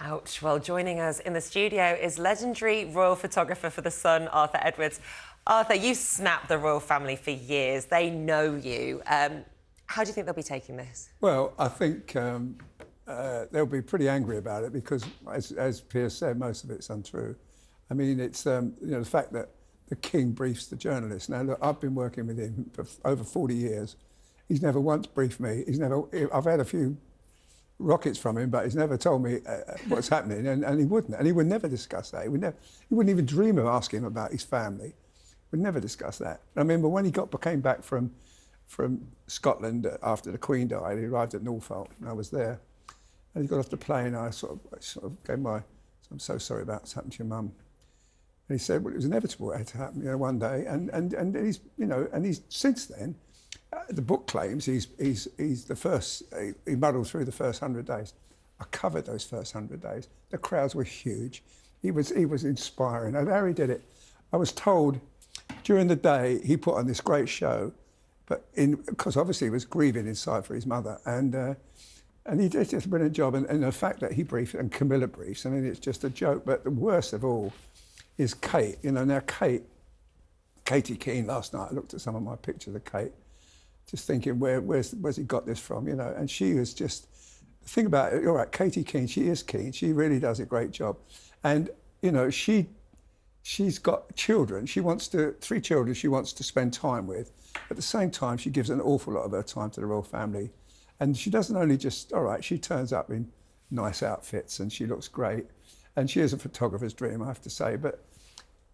Ouch. Well, joining us in the studio is legendary royal photographer for The Sun, Arthur Edwards. Arthur, you snapped the royal family for years. They know you. How do you think they'll be taking this? Well, I think they'll be pretty angry about it because, as Piers said, most of it's untrue. I mean, it's the fact that the king briefs the journalist. Now, look, I've been working with him for over 40 years. He's never once briefed me. I've had a few rockets from him, but he's never told me what's happening, and he wouldn't. And he would never discuss that. He wouldn't even dream of asking him about his family. Would never discuss that. I remember when he came back from Scotland after the Queen died. He arrived at Norfolk, and I was there. And he got off the plane. I sort of gave I'm so sorry about what's happened to your mum. And he said, well, it was inevitable. It had to happen, one day. And he's since then. The book claims he's the first. He muddled through the first 100 days. I covered those first 100 days. The crowds were huge. He was inspiring. And Harry did it. I was told during the day he put on this great show, but because obviously he was grieving inside for his mother, and he did just a brilliant job. And the fact that he briefed and Camilla briefs, I mean, it's just a joke. But the worst of all is Kate. Now Katie Keane. Last night I looked at some of my pictures of Kate, just thinking, where's he got this from, And she was just, the thing about it, all right, Katie Keane, she is keen. She really does a great job. And, she's got children. She wants 3 children she wants to spend time with. At the same time, she gives an awful lot of her time to the royal family. And she doesn't only just, all right, she turns up in nice outfits and she looks great. And she is a photographer's dream, I have to say. But,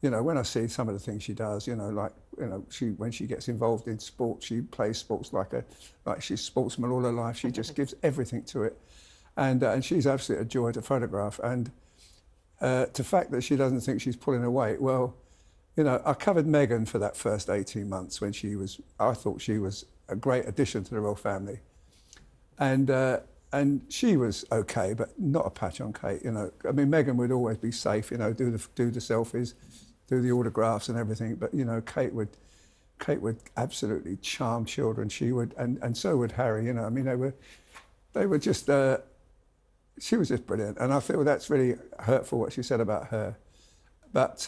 when I see some of the things she does, when she gets involved in sport, she plays sports like she's a sportsman all her life. She just gives everything to it. And she's absolutely a joy to photograph. And the fact that she doesn't think she's pulling her weight, well, I covered Meghan for that first 18 months when I thought she was a great addition to the royal family. And she was okay, but not a patch on Kate, I mean, Meghan would always be safe, do the selfies, do the autographs and everything, but Kate would absolutely charm children. She would, and so would Harry. I mean, they were just. She was just brilliant, and I feel that's really hurtful what she said about her. But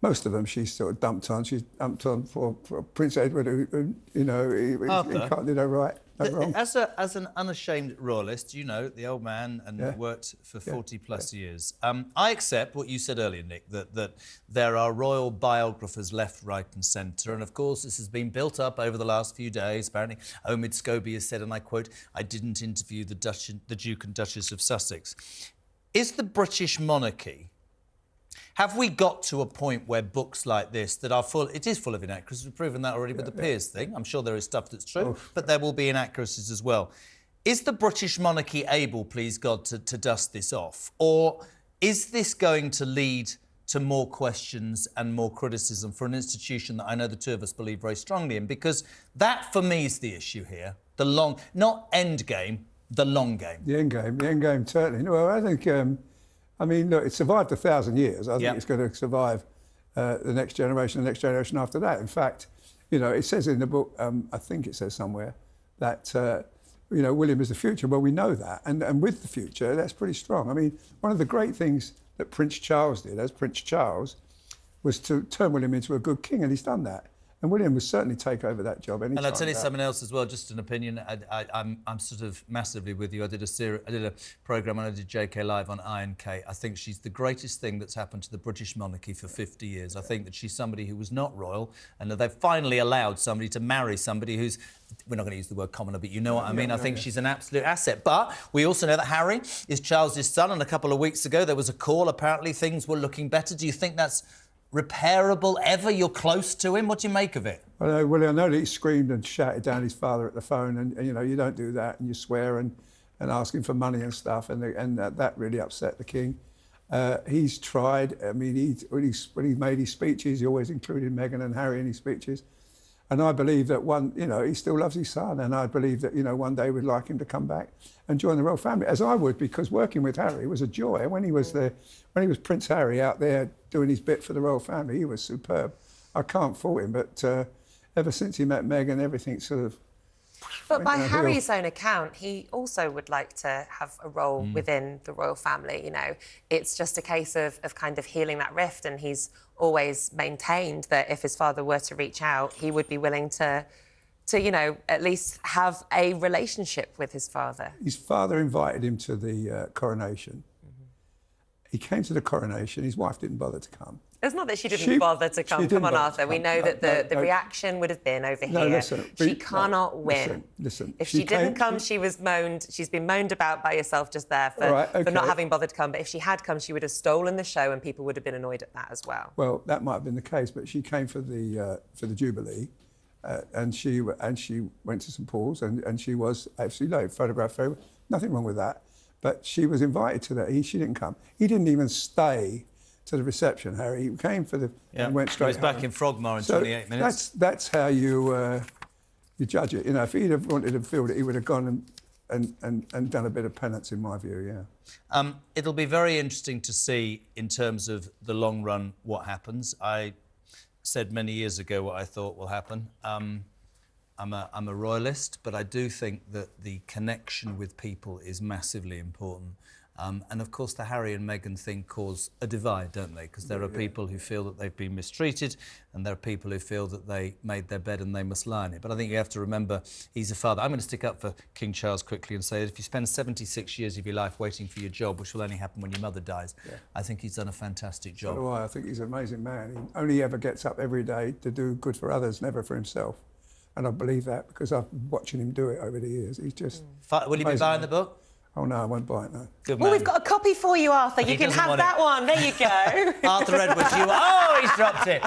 most of them she's sort of dumped on. She's dumped on for Prince Edward, who he can't do no right. No wrong. As an unashamed royalist, the old man and worked for 40 plus years. I accept what you said earlier, Nick, that there are royal biographers left, right and centre. And of course, this has been built up over the last few days. Apparently, Omid Scobie has said, and I quote, "I didn't interview the Duke and Duchess of Sussex." Is the British monarchy... Have we got to a point where books like this that are full... It is full of inaccuracies. We've proven that already with the Piers thing. I'm sure there is stuff that's true, but there will be inaccuracies as well. Is the British monarchy able, please God, to dust this off? Or is this going to lead to more questions and more criticism for an institution that I know the two of us believe very strongly in? Because that, for me, is the issue here. The long... Not end game, the long game. The end game, certainly. Well, I think... I mean, look, it survived 1,000 years. I think it's going to survive the next generation after that. In fact, it says in the book, I think it says somewhere, that, William is the future. Well, we know that. And with the future, that's pretty strong. I mean, one of the great things that Prince Charles did as Prince Charles was to turn William into a good king, and he's done that. And William will certainly take over that job anytime. And I'll tell you something else as well, just an opinion. I'm sort of massively with you. I did a programme and I did JK Live on Iron Kate. I think she's the greatest thing that's happened to the British monarchy for 50 years. I think that she's somebody who was not royal, and that they've finally allowed somebody to marry somebody who's... We're not going to use the word commoner, but you know what I mean. I think she's an absolute asset. But we also know that Harry is Charles's son, and a couple of weeks ago there was a call. Apparently things were looking better. Do you think that's repairable ever? You're close to him. What do you make of it? Well, I know that he screamed and shouted down his father at the phone, and you don't do that, and you swear and ask him for money and stuff, and that really upset the king. He's tried. I mean, when he made his speeches, he always included Meghan and Harry in his speeches. And I believe that he still loves his son, and I believe that, one day we'd like him to come back and join the royal family, as I would, because working with Harry was a joy. When he was Prince Harry out there doing his bit for the royal family, he was superb. I can't fault him, but ever since he met Meghan, everything sort of But by Harry's own account, he also would like to have a role within the royal family, you know. It's just a case of kind of healing that rift, and he's always maintained that if his father were to reach out, he would be willing to you know, at least have a relationship with his father. His father invited him to the coronation. He came to the coronation. His wife didn't bother to come. It's not that she didn't bother to come. Come on, Arthur. We know that the reaction would have been over here. Listen, she cannot win. Listen. If she didn't come, she was moaned. She's been moaned about by yourself just there for not having bothered to come. But if she had come, she would have stolen the show, and people would have been annoyed at that as well. Well, that might have been the case, but she came for the Jubilee, and she went to St Paul's, and she was absolutely photographed very well. Nothing wrong with that. But she was invited to that. She didn't come. He didn't even stay to the reception, Harry. He came for the and went straight. He was back in Frogmore in 28 minutes. That's how you judge it. You know, if he'd have wanted to field it, he would have gone and done a bit of penance, in my view. Yeah. It'll be very interesting to see, in terms of the long run, what happens. I said many years ago what I thought will happen. I'm a royalist, but I do think that the connection with people is massively important. And of course, the Harry and Meghan thing cause a divide, don't they? Because there are people who feel that they've been mistreated, and there are people who feel that they made their bed and they must lie in it. But I think you have to remember he's a father. I'm going to stick up for King Charles quickly and say that if you spend 76 years of your life waiting for your job, which will only happen when your mother dies, I think he's done a fantastic job. So do I. I think he's an amazing man. He only ever gets up every day to do good for others, never for himself. And I believe that because I've been watching him do it over the years. He's just... Will you be buying the book? Oh, no, I won't buy it, no. Good man. Well, we've got a copy for you, Arthur. You can have that one. There you go. Arthur Edwards, you... Oh, he's dropped it.